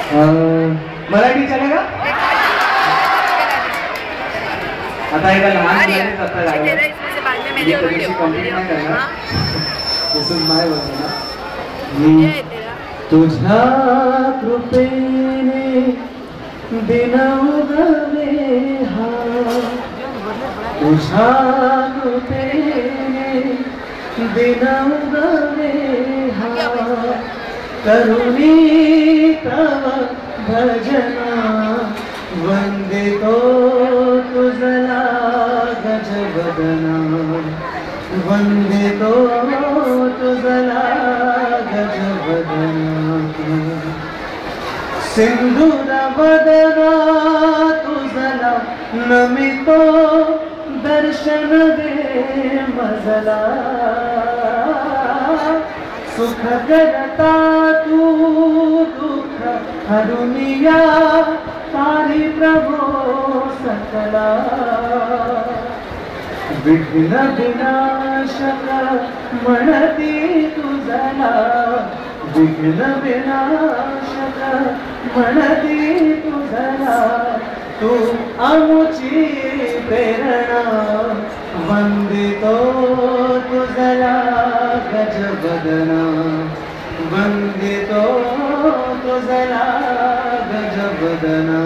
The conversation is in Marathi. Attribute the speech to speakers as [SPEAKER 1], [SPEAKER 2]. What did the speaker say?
[SPEAKER 1] मराठी चलेगा? आता एका लहान मुलाने आता लागला कंप्लीट नाही करणार. दिस इज माय वर्जन. तुझ्या कृपेने दिनवगवे हा, तुझ्या कृपेने दिनवगवे हा, करुणी तव भजना वंदितो तुझला गजबदना, वंदितो तुझला गजबदना. सिंधूर बदना तुझला नमितो दर्शन दे मजला, सुख करता तू दुःख हरुनिया तारी प्रभो सकला. विघ्न विनाशक म्हणती तुझला, विघ्न विनाशक म्हणती तुझला. तू आमुची प्रेरणा वंदितो तुझला गजबदना, वंदितो तुझला गजबदना.